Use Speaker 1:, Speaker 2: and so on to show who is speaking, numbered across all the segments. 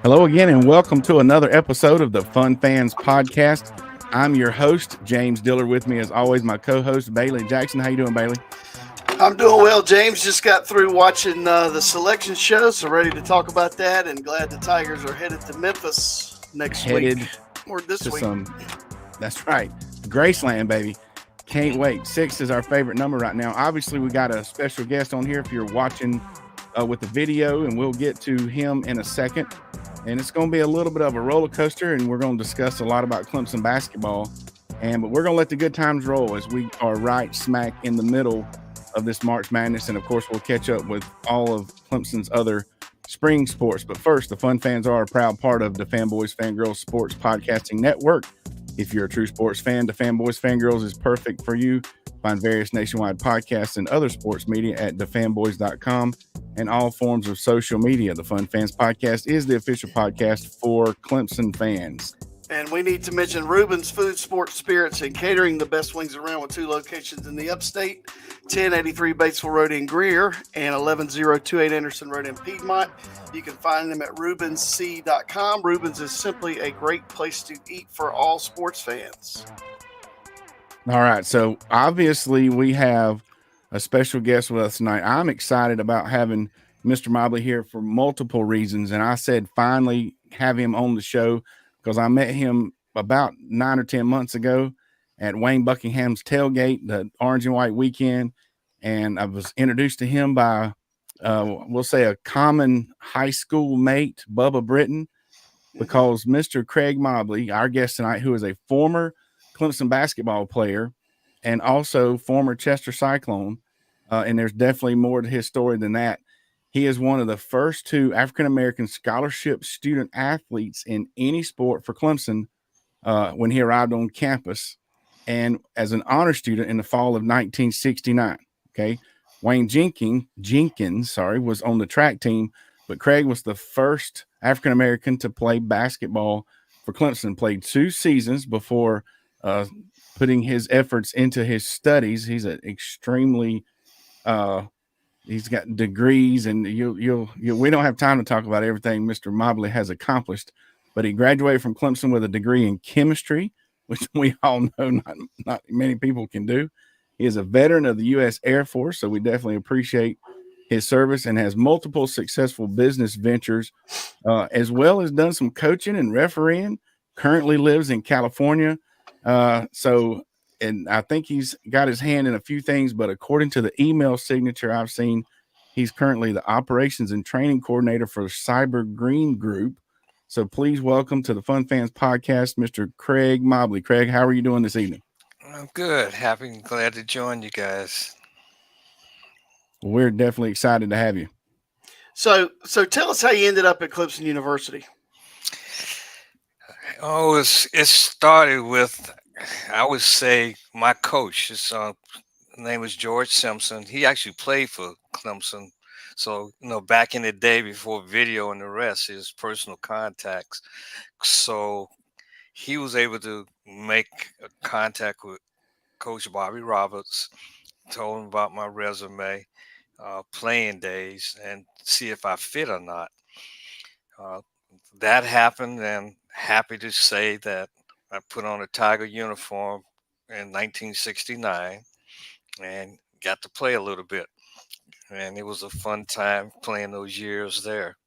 Speaker 1: Hello again, and welcome to another episode of the Fun Fans Podcast. I'm your host, James Diller. With me, as always, my co-host, Bailey Jackson. How you doing, Bailey?
Speaker 2: I'm doing well, James. Just got through watching the selection show, so ready to talk about that. And glad the Tigers are headed to Memphis next week
Speaker 1: Headed
Speaker 2: or this
Speaker 1: to
Speaker 2: week.
Speaker 1: that's right, Graceland, baby. Can't wait. 6 is our favorite number right now. Obviously, we got a special guest on here if you're watching with the video, and we'll get to him in a second. And it's going to be a little bit of a roller coaster, and we're going to discuss a lot about Clemson basketball. But we're going to let the good times roll as we are right smack in the middle of this March Madness. And of course, we'll catch up with all of Clemson's other spring sports. But first, the Fun Fans are a proud part of the Fanboys Fangirls Sports Podcasting Network. If you're a true sports fan, the Fanboys Fangirls is perfect for you. Find various nationwide podcasts and other sports media at thefanboys.com and all forms of social media. The Fun Fans Podcast is the official podcast for Clemson fans.
Speaker 2: And we need to mention Reuben's Food, Sports, Spirits, and Catering, the best wings around with 2 locations in the upstate, 1083 Batesville Road in Greer and 11028 Anderson Road in Piedmont. You can find them at ReubensC.com. Reuben's is simply a great place to eat for all sports fans.
Speaker 1: All right, so obviously we have a special guest with us tonight. I'm excited about having Mr. Mobley here for multiple reasons, and I said finally have him on the show because I met him about 9 or 10 months ago at Wayne Buckingham's tailgate, the Orange and White weekend, and I was introduced to him by, we'll say, a common high school mate, Bubba Britton, because Mr. Craig Mobley, our guest tonight, who is a former Clemson basketball player and also former Chester Cyclone, and there's definitely more to his story than that. He is one of the first 2 African-American scholarship student athletes in any sport for Clemson when he arrived on campus and as an honor student in the fall of 1969. Okay. Wayne Jenkins, was on the track team, but Craig was the first African-American to play basketball for Clemson, played 2 seasons before putting his efforts into his studies. He's an extremely he's got degrees, and we don't have time to talk about everything Mr. Mobley has accomplished, but he graduated from Clemson with a degree in chemistry, which we all know not many people can do. He is a veteran of the U.S. Air Force, so we definitely appreciate his service, and has multiple successful business ventures, as well as done some coaching and refereeing. Currently lives in California. And I think he's got his hand in a few things, but according to the email signature I've seen, he's currently the operations and training coordinator for Cyber Green Group. So please welcome to the Fun Fans Podcast, Mr. Craig Mobley. Craig, how are you doing this evening?
Speaker 3: I'm good. Happy and glad to join you guys.
Speaker 1: We're definitely excited to have you.
Speaker 2: So tell us how you ended up at Clemson University.
Speaker 3: Oh, it started with, I would say, my coach. His name was George Simpson. He actually played for Clemson. So, back in the day before video and the rest, his personal contacts. So he was able to make contact with Coach Bobby Roberts, told him about my resume, playing days, and see if I fit or not. That happened, and happy to say that I put on a Tiger uniform in 1969 and got to play a little bit. And it was a fun time playing those years there.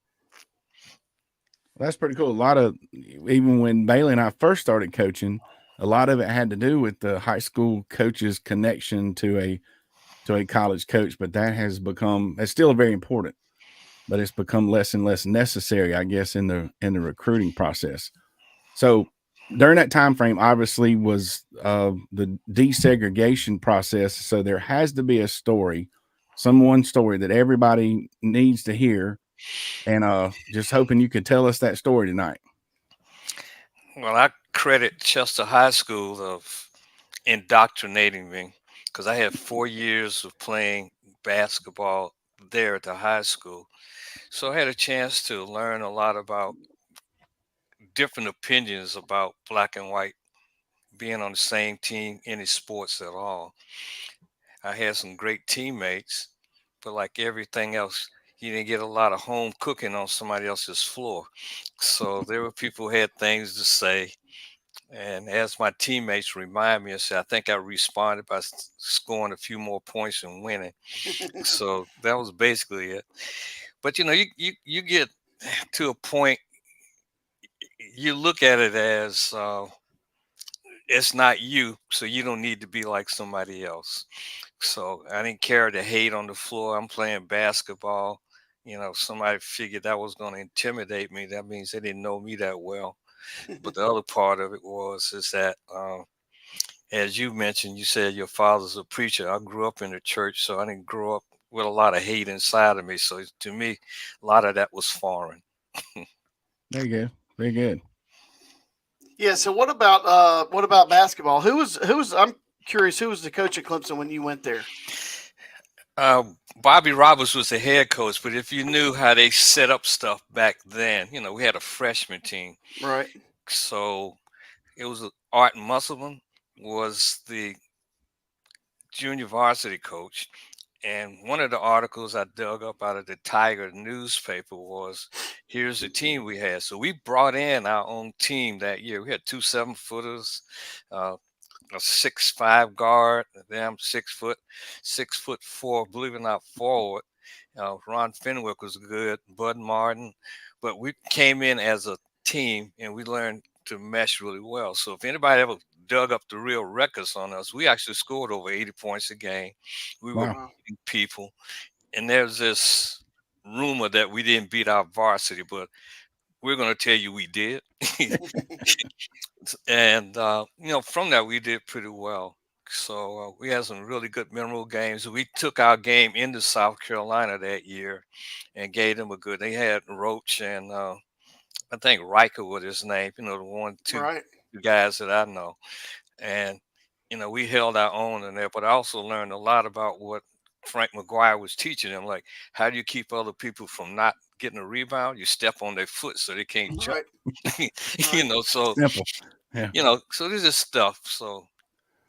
Speaker 1: That's pretty cool. A lot of, even when Bailey and I first started coaching, a lot of it had to do with the high school coach's connection to a college coach, but that has become, it's still very important, but it's become less and less necessary, I guess, in the recruiting process. So during that time frame, obviously, was the desegregation process. So there has to be a story, one story that everybody needs to hear, and just hoping you could tell us that story tonight.
Speaker 3: Well, I credit Chester High School of indoctrinating me because I had 4 years of playing basketball there at the high school. So I had a chance to learn a lot about different opinions about black and white being on the same team, any sports at all. I had some great teammates, but like everything else, you didn't get a lot of home cooking on somebody else's floor. So there were people who had things to say. And as my teammates remind me, I said, I think I responded by scoring a few more points and winning. So that was basically it. But you get to a point, you look at it as it's not you, so you don't need to be like somebody else. So I didn't care to hate on the floor. I'm playing basketball. Somebody figured that was going to intimidate me. That means they didn't know me that well. But the other part of it is that, as you mentioned, you said your father's a preacher. I grew up in the church, so I didn't grow up with a lot of hate inside of me. So to me, a lot of that was foreign.
Speaker 1: Very good. Very good.
Speaker 2: Yeah. So what about basketball? Who was? I'm curious. Who was the coach at Clemson when you went there?
Speaker 3: Uh, Bobby Roberts was the head coach, but if you knew how they set up stuff back then, we had a freshman team.
Speaker 2: Right.
Speaker 3: So it was Art Musselman was the junior varsity coach. And one of the articles I dug up out of the Tiger newspaper was, here's the team we had. So we brought in our own team that year. We had two 7-footers, uh, a 6'5" guard, a damn 6 foot, 6'4", believe it or not, forward. Ron Fenwick was good, Bud Martin, but we came in as a team and we learned to mesh really well. So if anybody ever dug up the real records on us, we actually scored over 80 points a game. We were
Speaker 1: Wow.
Speaker 2: Wow.
Speaker 3: beating people, and there's this rumor that we didn't beat our varsity, but we're going to tell you we did. And from that we did pretty well. So we had some really good memorable games. We took our game into South Carolina that year and gave them a good. They had Roach and I think Riker was his name. The one two
Speaker 2: Right.
Speaker 3: guys that I know, and we held our own in there. But I also learned a lot about what Frank McGuire was teaching them, like how do you keep other people from not getting a rebound? You step on their foot so they can't jump.
Speaker 2: Right. Right.
Speaker 3: So
Speaker 1: Simple. Yeah.
Speaker 3: so this is stuff. So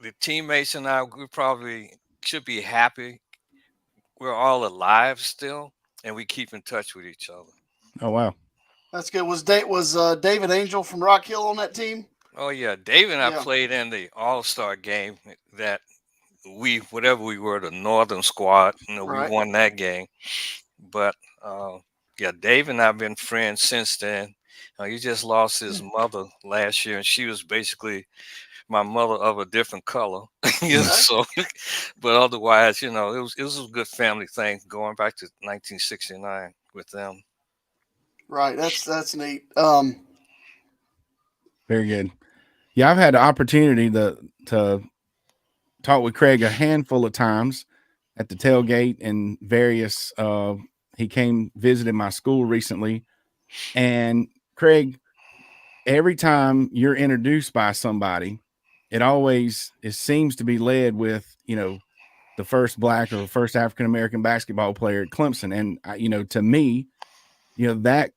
Speaker 3: the teammates and I, we probably should be happy. We're all alive still, and we keep in touch with each other.
Speaker 1: Oh wow.
Speaker 2: That's good. Was David Angel from Rock Hill on that team?
Speaker 3: Oh yeah, Dave and I
Speaker 2: Yeah.
Speaker 3: played in the All-Star game that whatever we were, the Northern squad. We
Speaker 2: Right.
Speaker 3: won that game. But yeah, Dave and I've been friends since then. He just lost his mother last year, and she was basically my mother of a different color.
Speaker 2: Okay.
Speaker 3: So, but otherwise, it was a good family thing going back to 1969 with them.
Speaker 2: Right. That's neat.
Speaker 1: Very good. Yeah, I've had the opportunity to talk with Craig a handful of times at the tailgate and various. He came visited my school recently, and Craig, every time you're introduced by somebody, it seems to be led with the first black or first African American basketball player at Clemson, and to me, that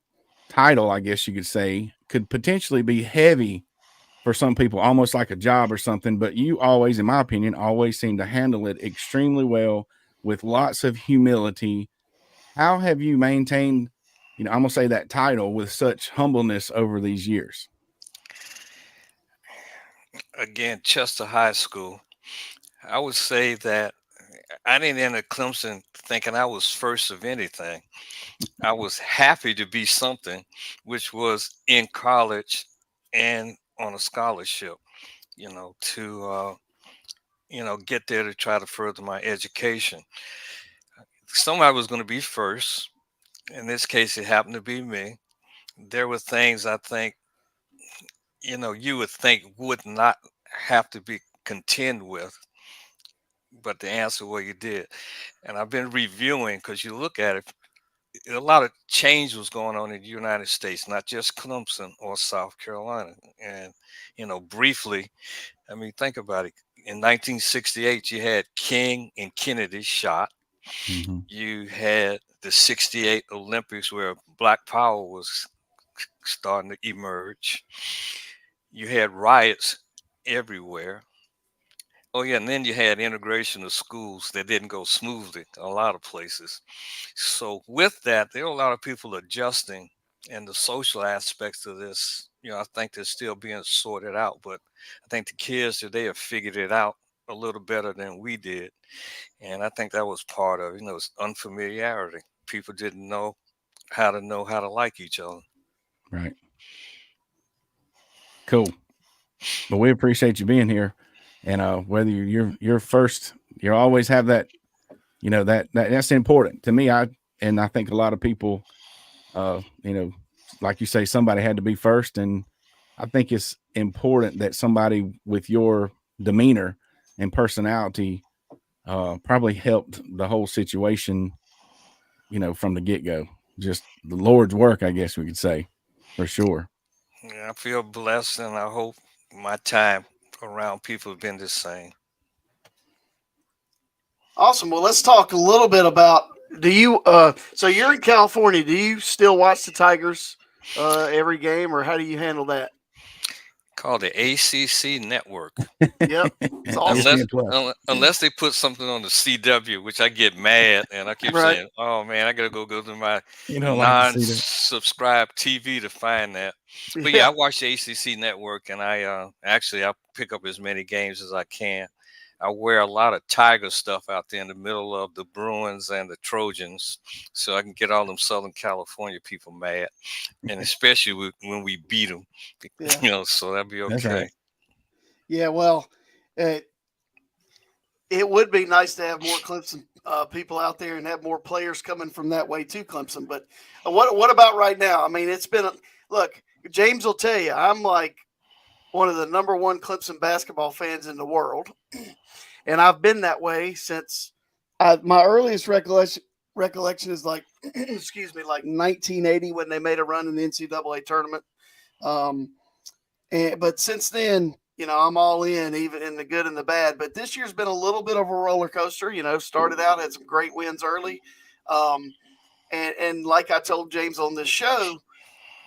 Speaker 1: title, I guess you could say, could potentially be heavy for some people, almost like a job or something. But you always, in my opinion, always seem to handle it extremely well with lots of humility. How have you maintained, I'm gonna say that title with such humbleness over these years?
Speaker 3: Again, Chester High School. I would say that I didn't enter Clemson thinking I was first of anything. I was happy to be something, which was in college and on a scholarship, to get there to try to further my education. Somebody was going to be first. In this case, it happened to be me. There were things I think, you would think would not have to be contend with, but the answer, well, you did. And I've been reviewing because you look at it, a lot of change was going on in the United States, not just Clemson or South Carolina. And, briefly, I mean, think about it. In 1968, you had King and Kennedy shot.
Speaker 1: Mm-hmm.
Speaker 3: You had the 68 Olympics where Black Power was starting to emerge. You had riots everywhere. Oh yeah, and then you had integration of schools that didn't go smoothly in a lot of places. So with that, there are a lot of people adjusting, and the social aspects of this, I think they're still being sorted out. But I think the kids today have figured it out a little better than we did, and I think that was part of, it's unfamiliarity. People didn't know how to like each other.
Speaker 1: Right. Cool. But we appreciate you being here. And whether you're first, you always have that, that's important to me. I think a lot of people, like you say, somebody had to be first. And I think it's important that somebody with your demeanor and personality probably helped the whole situation, from the get go. Just the Lord's work, I guess we could say, for sure.
Speaker 3: Yeah, I feel blessed, and I hope my time around people have been the same.
Speaker 2: Awesome. Well, let's talk a little bit about, do you so you're in California. Do you still watch the Tigers every game, or how do you handle that?
Speaker 3: Called the ACC Network.
Speaker 2: Yep. It's awesome.
Speaker 3: Unless
Speaker 1: ESPN Plus.
Speaker 3: unless they put something on the CW, which I get mad, and I keep
Speaker 2: Right.
Speaker 3: saying, "Oh man, I gotta go to my
Speaker 1: You don't like to see that.
Speaker 3: non-subscribed TV to find that." But yeah,
Speaker 2: Yeah.
Speaker 3: I watch the ACC Network, and I pick up as many games as I can. I wear a lot of Tiger stuff out there in the middle of the Bruins and the Trojans, so I can get all them Southern California people mad, and especially when we beat them,
Speaker 2: Yeah.
Speaker 3: So that'd be
Speaker 1: That's
Speaker 3: okay.
Speaker 1: right.
Speaker 2: Yeah. Well, uh, it would be nice to have more Clemson people out there and have more players coming from that way to Clemson. But what about right now? I mean, it's been look. James will tell you, I'm like one of the number one Clemson basketball fans in the world, and I've been that way since my earliest recollection is like excuse me, like 1980 when they made a run in the NCAA tournament. Um, but since then, I'm all in, even in the good and the bad. But this year's been a little bit of a roller coaster. Started out, had some great wins early, um, and like I told James on this show,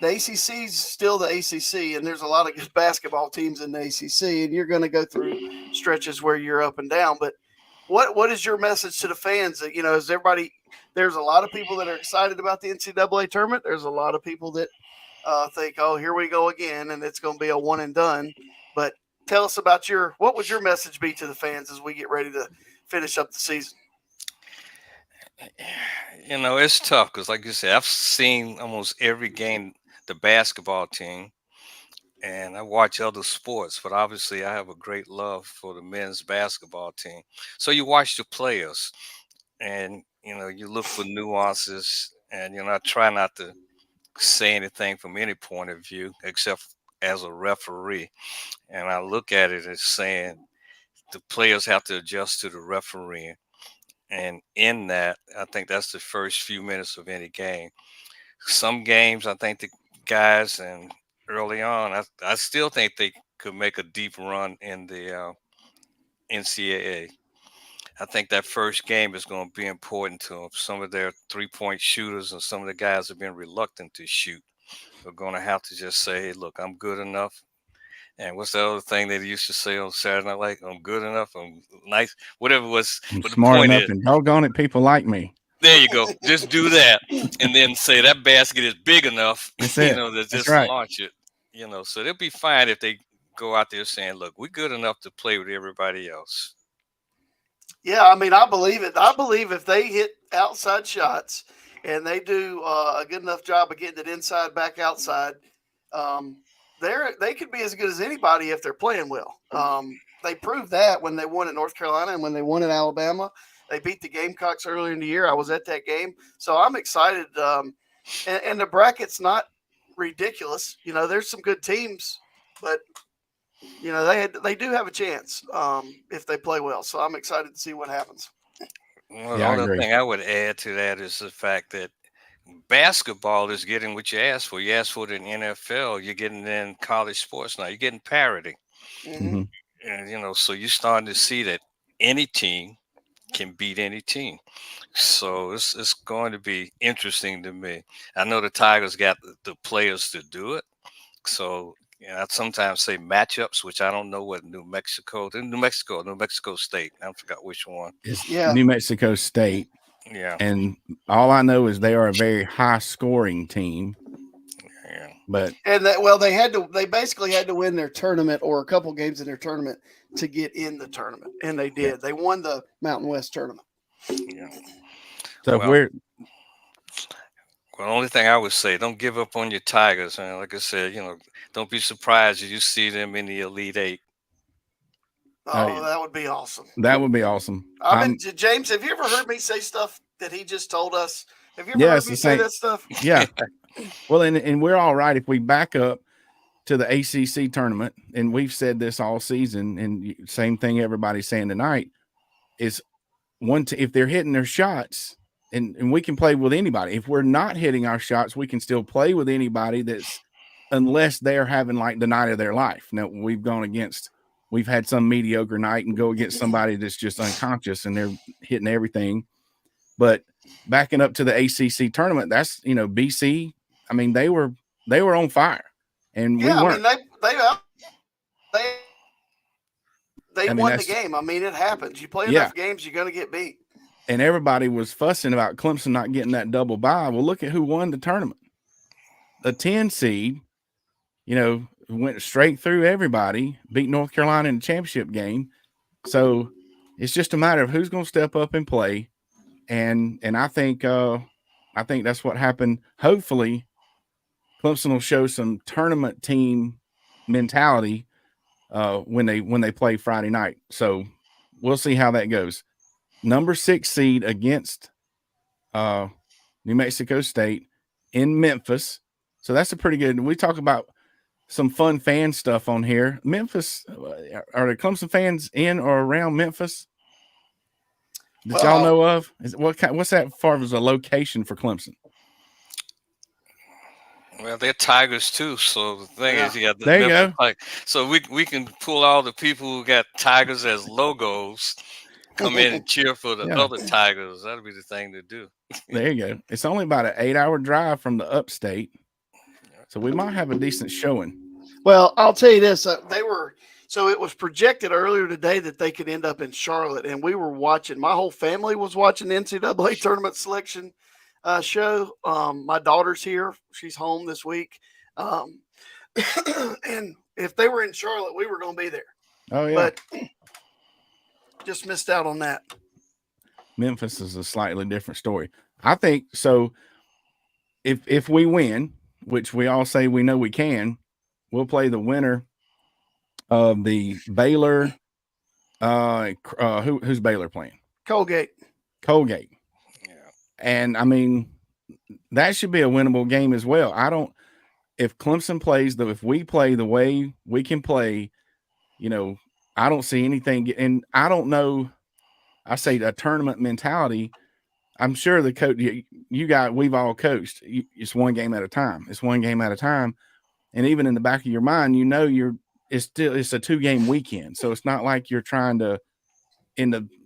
Speaker 2: the ACC is still the ACC, and there's a lot of good basketball teams in the ACC, and you're going to go through stretches where you're up and down. But what is your message to the fans? That is everybody? There's a lot of people that are excited about the NCAA tournament. There's a lot of people that think, oh, here we go again, and it's going to be a one and done. But tell us about what would your message be to the fans as we get ready to finish up the season?
Speaker 3: It's tough because, like you said, I've seen almost every game, the basketball team, and I watch other sports, but obviously I have a great love for the men's basketball team. So you watch the players, and you look for nuances, and I try not to say anything from any point of view except as a referee. And I look at it as saying the players have to adjust to the referee. And in that, I think that's the first few minutes of any game. Some games, I think the guys, and early on, I still think they could make a deep run in the NCAA. I think that first game is going to be important to them. Some of their 3-point shooters and some of the guys have been reluctant to shoot. They're going to have to just say, hey, look, I'm good enough. And what's the other thing they used to say on Saturday Night? Like, I'm good enough. I'm nice. Whatever it was.
Speaker 1: I'm
Speaker 3: But the
Speaker 1: smart
Speaker 3: point
Speaker 1: enough,
Speaker 3: is,
Speaker 1: and doggone it, people like me.
Speaker 3: there you go. Just do that. And then say that basket is big enough,
Speaker 1: That's it.
Speaker 3: to
Speaker 1: That's
Speaker 3: just
Speaker 1: right.
Speaker 3: launch it. So they'll be fine if they go out there saying, look, we're good enough to play with everybody else.
Speaker 2: Yeah, I mean, I believe it. I believe if they hit outside shots and they do a good enough job of getting it inside, back outside, um, they could be as good as anybody if they're playing well. They proved that when they won at North Carolina and when they won at Alabama. They beat the Gamecocks earlier in the year. I was at that game, so I'm excited. And the bracket's not ridiculous. There's some good teams, but they do have a chance if they play well. So I'm excited to see what happens.
Speaker 3: Well, the
Speaker 1: Yeah, I
Speaker 3: only
Speaker 1: agree.
Speaker 3: thing I would add to that is the fact that basketball is getting what you asked for. You asked for it in NFL. You're getting it in college sports now. You're getting parity.
Speaker 2: Mm-hmm.
Speaker 1: Hmm.
Speaker 3: And, so you're starting to see that any team can beat any team. So it's going to be interesting to me. I know the Tigers got the players to do it. So Yeah, I sometimes say matchups, which I don't know what New Mexico State. I forgot which one.
Speaker 1: It's
Speaker 2: Yeah.
Speaker 1: New Mexico State,
Speaker 3: Yeah,
Speaker 1: and all I know is they are a very high scoring team.
Speaker 3: yeah.
Speaker 1: But
Speaker 2: And they basically had to win their tournament or a couple games in their tournament to get in the tournament. And they
Speaker 1: yeah,
Speaker 2: did. They won the Mountain West tournament.
Speaker 3: Yeah.
Speaker 1: so if
Speaker 3: Well,
Speaker 1: we're
Speaker 3: the only thing I would say, don't give up on your Tigers. And like I said, don't be surprised if you see them in the Elite Eight.
Speaker 2: Oh, that would be awesome.
Speaker 1: that would be awesome.
Speaker 2: James, have you ever heard me say stuff that he just told us? Have you ever
Speaker 1: Yeah,
Speaker 2: heard
Speaker 1: it's
Speaker 2: me
Speaker 1: the
Speaker 2: say
Speaker 1: same.
Speaker 2: that stuff?
Speaker 1: Yeah. Well, and we're all right if we back up to the ACC tournament, and we've said this all season, and same thing everybody's saying tonight is if they're hitting their shots, and we can play with anybody. If we're not hitting our shots, we can still play with anybody unless they're having like the night of their life. Now we've had some mediocre night and go against somebody that's just unconscious and they're hitting everything. But backing up to the ACC tournament, that's BC. I mean, they were on fire, and we
Speaker 2: Yeah, I
Speaker 1: weren't.
Speaker 2: mean they
Speaker 1: I mean,
Speaker 2: won the game. I mean, it happens. You play
Speaker 1: Yeah.
Speaker 2: enough games, you're going to get beat.
Speaker 1: And everybody was fussing about Clemson not getting that double bye. Well, look at who won the tournament. A 10 seed, went straight through everybody, beat North Carolina in the championship game. So it's just a matter of who's going to step up and play. And I think that's what happened. Hopefully, Clemson will show some tournament team mentality when they play Friday night. So we'll see how that goes. Number 6 seed against New Mexico State in Memphis. So that's a pretty good. We talk about some fun fan stuff on here. Memphis, are the Clemson fans in or around Memphis that y'all know of? What's that far as a location for Clemson?
Speaker 3: Well, they're Tigers too. So the thing is,
Speaker 1: there you go.
Speaker 3: So we can pull all the people who got Tigers as logos, come in and cheer for the other Tigers. That'll be the thing to do.
Speaker 1: There you go. It's only about an 8-hour drive from the upstate, so we might have a decent showing.
Speaker 2: Well, I'll tell you this: it was projected earlier today that they could end up in Charlotte, and we were watching. My whole family was watching the NCAA tournament selection show. My daughter's here; she's home this week, and if they were in Charlotte, we were going to be there.
Speaker 1: Oh yeah,
Speaker 2: but just missed out on that.
Speaker 1: Memphis is a slightly different story. I think so. If we win, which we all say we know we can, we'll play the winner of the Baylor. Who's Baylor playing?
Speaker 2: Colgate.
Speaker 1: Yeah. And I mean, that should be a winnable game as well. If Clemson plays if we play the way we can play, I don't see anything. And I don't know. I say a tournament mentality. I'm sure the coach, we've all coached. It's one game at a time. And even in the back of your mind, it's a 2-game weekend. So it's not like you're trying to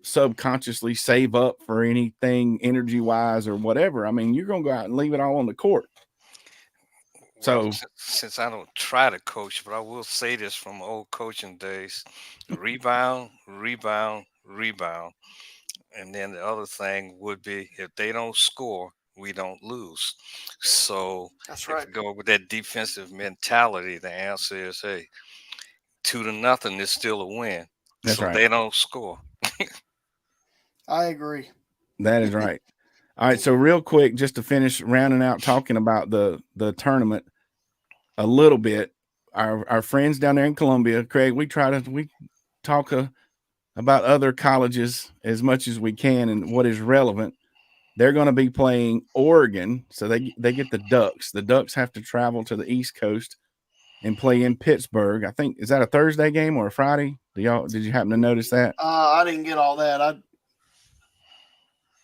Speaker 1: subconsciously save up for anything energy wise or whatever. I mean, you're going to go out and leave it all on the court. So
Speaker 3: since I don't try to coach, but I will say this from old coaching days: rebound. And then the other thing would be, if they don't score, we don't lose. So
Speaker 2: that's right.
Speaker 3: If you go with that defensive mentality, the answer is, hey, 2-0 is still a win.
Speaker 1: That's right.
Speaker 3: They don't score.
Speaker 2: I agree.
Speaker 1: That is right. All right. So real quick, just to finish rounding out talking about the tournament a little bit, our friends down there in Columbia, Craig, we talk about other colleges as much as we can and what is relevant. They're going to be playing Oregon, so they get the Ducks. The Ducks have to travel to the East Coast and play in Pittsburgh. I think, is that a Thursday game or a Friday? Did you happen to notice that?
Speaker 2: I didn't get all that.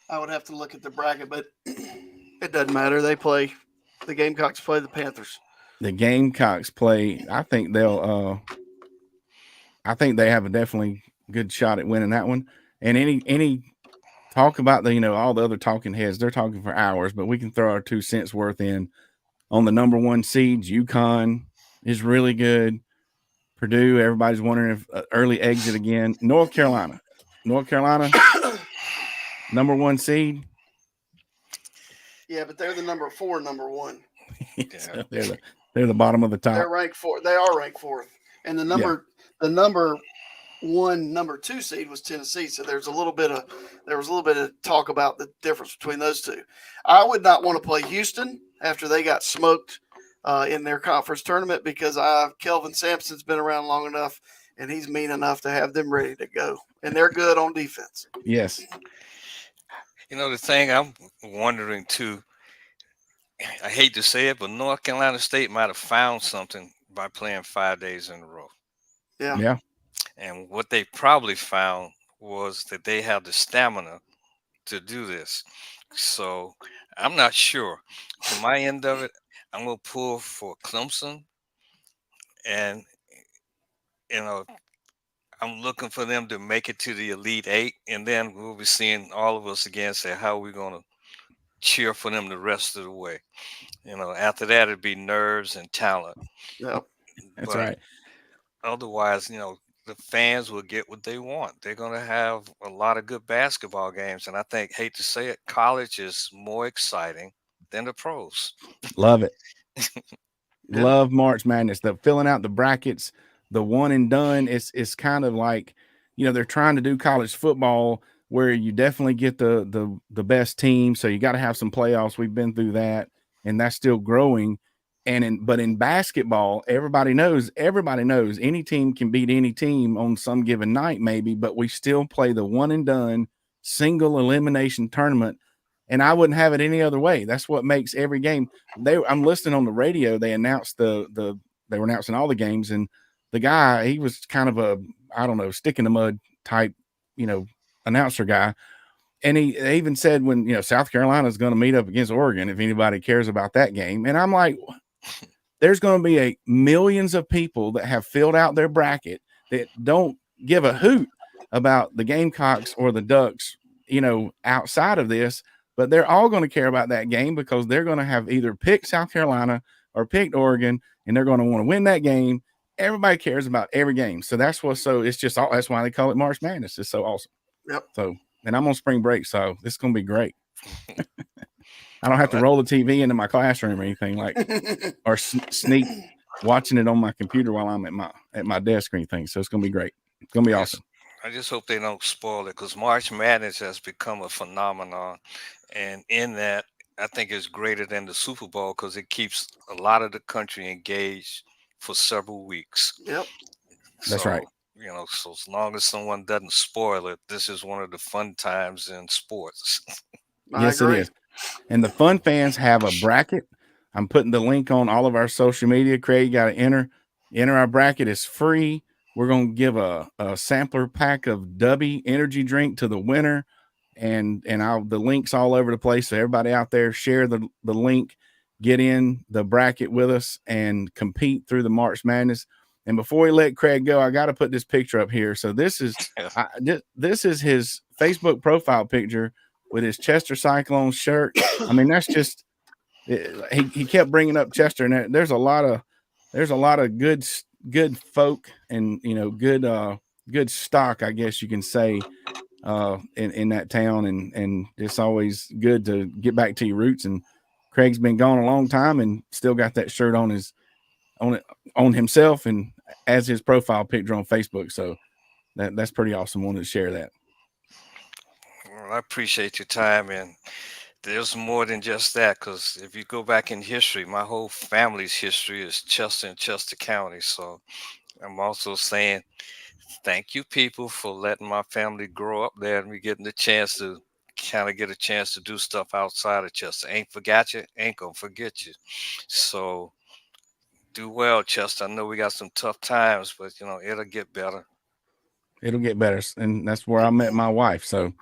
Speaker 2: I would have to look at the bracket, but it doesn't matter. The Gamecocks play the Panthers.
Speaker 1: The Gamecocks play. I think they have a definitely good shot at winning that one. And any talk about all the other talking heads, they're talking for hours, but we can throw our 2 cents worth in on the number 1 seeds, UConn, is really good. Purdue, everybody's wondering if early exit again. North Carolina, number 1 seed.
Speaker 2: Yeah, but they're the number 1.
Speaker 1: So they're the bottom of the top.
Speaker 2: They're ranked 4. They are ranked 4th, and the number 1, number 2 seed was Tennessee. So there was a little bit of talk about the difference between those two. I would not want to play Houston after they got smoked in their conference tournament because Kelvin Sampson's been around long enough and he's mean enough to have them ready to go, and they're good on defense.
Speaker 1: Yes.
Speaker 3: The thing I'm wondering too, I hate to say it, but North Carolina State might have found something by playing 5 days in a row.
Speaker 2: Yeah.
Speaker 3: And what they probably found was that they have the stamina to do this. So I'm not sure. From my end of it, I'm going to pull for Clemson. And, I'm looking for them to make it to the Elite Eight. And then we'll be seeing all of us again say how we're going to cheer for them the rest of the way. After that, it'd be nerves and talent.
Speaker 2: Yeah,
Speaker 1: that's right.
Speaker 3: Otherwise, the fans will get what they want. They're going to have a lot of good basketball games. And I think, hate to say it, college is more exciting than the pros.
Speaker 1: Love it. Love March Madness. The filling out the brackets, the one and done. It's kind of like, they're trying to do college football where you definitely get the best team. So you got to have some playoffs. We've been through that, and that's still growing. But in basketball, everybody knows any team can beat any team on some given night, maybe, but we still play the one and done single elimination tournament. And I wouldn't have it any other way. That's what makes every game. I'm listening on the radio. They announced they were announcing all the games, and the guy, he was kind of a, I don't know, stick in the mud type, announcer guy. And they even said when, South Carolina is going to meet up against Oregon, if anybody cares about that game. And I'm like, there's going to be millions of people that have filled out their bracket that don't give a hoot about the Gamecocks or the Ducks, outside of this, but they're all going to care about that game because they're going to have either picked South Carolina or picked Oregon, and they're going to want to win that game. Everybody cares about every game. So that's that's why they call it March Madness. It's so awesome.
Speaker 2: Yep.
Speaker 1: So, and I'm on spring break, so this is going to be great. I don't have to roll the TV into my classroom or anything or sneak watching it on my computer while I'm at my desk or anything. So it's going to be great. It's going to be awesome.
Speaker 3: I just hope they don't spoil it because March Madness has become a phenomenon. And in that, I think it's greater than the Super Bowl because it keeps a lot of the country engaged for several weeks.
Speaker 2: Yep.
Speaker 1: That's right.
Speaker 3: So as long as someone doesn't spoil it, this is one of the fun times in sports.
Speaker 1: Yes, it is. And the fun fans have a bracket. I'm putting the link on all of our social media. Craig, you got to enter our bracket. It's free. We're going to give a sampler pack of Dubby energy drink to the winner. And the link's all over the place. So everybody out there, share the link, get in the bracket with us and compete through the March Madness. And before we let Craig go, I got to put this picture up here. So this is his Facebook profile picture with his Chester Cyclone shirt. I mean, that's just he kept bringing up Chester, and there's a lot of good folk and good stock, I guess you can say, in that town, and it's always good to get back to your roots. And Craig's been gone a long time and still got that shirt on himself and as his profile picture on Facebook. So that's pretty awesome. Wanted to share that.
Speaker 3: Well, I appreciate your time, and there's more than just that, because if you go back in history, my whole family's history is Chester and Chester County. So I'm also saying thank you, people, for letting my family grow up there and me getting the chance to kind of get a chance to do stuff outside of Chester. Ain't forgot you, ain't gonna forget you. So do well, Chester. I know we got some tough times, but it'll get better.
Speaker 1: It'll get better. And that's where I met my wife. So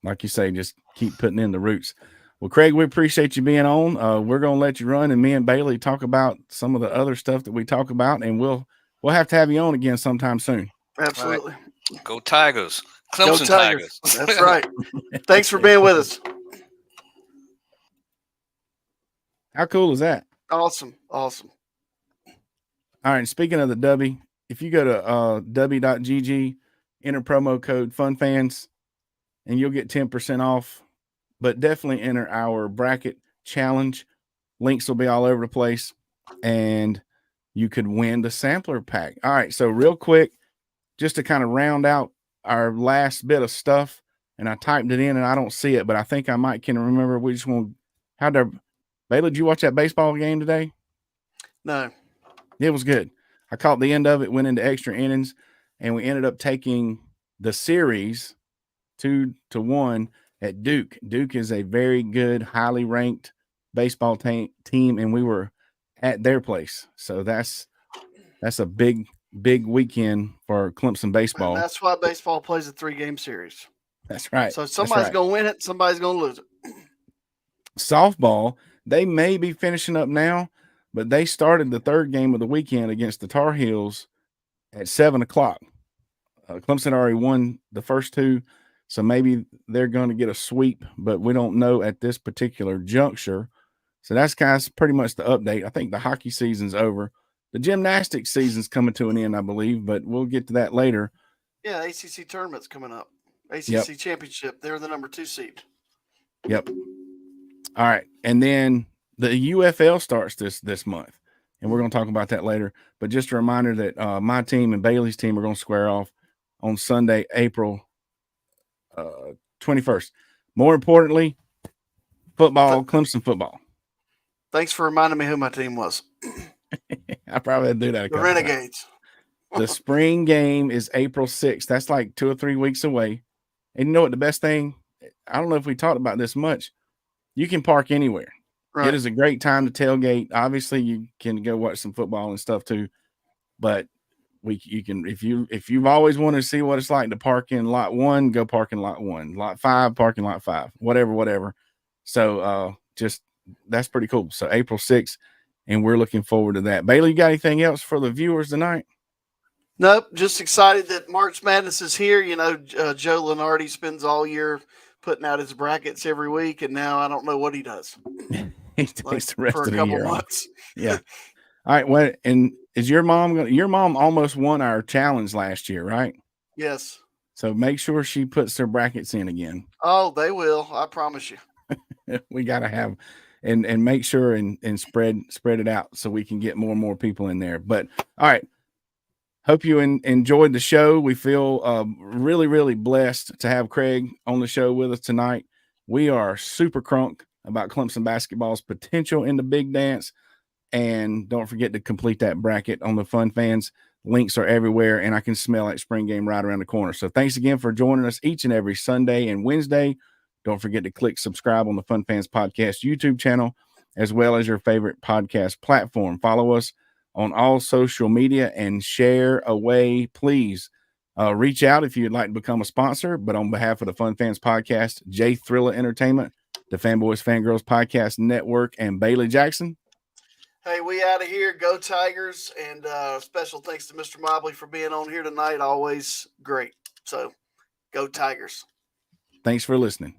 Speaker 1: like you say, just keep putting in the roots. Well, Craig, we appreciate you being on. We're going to let you run, and me and Bailey talk about some of the other stuff that we talk about, and we'll have to have you on again sometime soon.
Speaker 2: Absolutely.
Speaker 3: Right. Go Tigers. Clemson
Speaker 2: Go Tigers. That's right. Thanks for being with us.
Speaker 1: How cool is that?
Speaker 2: Awesome.
Speaker 1: All right. Speaking of the W, if you go to w.gg, enter promo code FUNFANS, and you'll get 10% off. But definitely enter our bracket challenge. Links will be all over the place, and you could win the sampler pack. All right. So real quick, just to kind of round out our last bit of stuff, and I typed it in and I don't see it, but I think I might can remember. We just want Baylor, did you watch that baseball game today?
Speaker 2: No.
Speaker 1: It was good. I caught the end of it, went into extra innings, and we ended up taking the series 2-1 at Duke. Duke is a very good, highly ranked baseball team, and we were at their place. So that's a big weekend for Clemson baseball.
Speaker 2: And that's why baseball plays a 3-game series.
Speaker 1: That's right.
Speaker 2: So somebody's going to win it, somebody's going to lose it.
Speaker 1: Softball, they may be finishing up now, but they started the third game of the weekend against the Tar Heels at 7:00. Clemson already won the first two, so maybe they're going to get a sweep, but we don't know at this particular juncture. So that's pretty much the update. I think the hockey season's over. The gymnastics season's coming to an end, I believe, but we'll get to that later.
Speaker 2: Yeah, ACC tournament's coming up. ACC championship. They're the number 2 seed.
Speaker 1: Yep. All right. And then the UFL starts this month, and we're going to talk about that later. But just a reminder that my team and Bailey's team are going to square off on Sunday, April 21st. More importantly, football, Clemson football.
Speaker 2: Thanks for reminding me who my team was.
Speaker 1: I probably had to do that.
Speaker 2: The Renegades.
Speaker 1: The spring game is April 6th. That's like 2 or 3 weeks away. And you know what the best thing? I don't know if we talked about this much. You can park anywhere. Right. It is a great time to tailgate. Obviously, you can go watch some football and stuff too. But you can if you've always wanted to see what it's like to park in lot 1, go park in lot 1. Lot 5, park in lot 5. Whatever. So just that's pretty cool. So April 6th, and we're looking forward to that. Bailey, you got anything else for the viewers tonight?
Speaker 2: Nope. Just excited that March Madness is here. You know, Joe Lunardi spends all year putting out his brackets every week, and now I don't know what he does.
Speaker 1: He takes the rest of the year
Speaker 2: months.
Speaker 1: Yeah. All right. Well, and is your mom almost won our challenge last year, right?
Speaker 2: Yes.
Speaker 1: So make sure she puts her brackets in again.
Speaker 2: Oh, they will. I promise you.
Speaker 1: We got to have and make sure and spread it out so we can get more and more people in there. But all right. Hope you enjoyed the show. We feel really, really blessed to have Craig on the show with us tonight. We are super crunk about Clemson basketball's potential in the big dance. And don't forget to complete that bracket on the Fun Fans. Links are everywhere, and I can smell that spring game right around the corner. So thanks again for joining us each and every Sunday and Wednesday. Don't forget to click subscribe on the Fun Fans Podcast YouTube channel, as well as your favorite podcast platform. Follow us on all social media and share away, please. Reach out if you'd like to become a sponsor. But on behalf of the Fun Fans Podcast, Jay Thriller Entertainment, the Fanboys Fangirls Podcast Network, and Bailey Jackson.
Speaker 2: Hey, we out of here. Go Tigers. And special thanks to Mr. Mobley for being on here tonight. Always great. So go Tigers.
Speaker 1: Thanks for listening.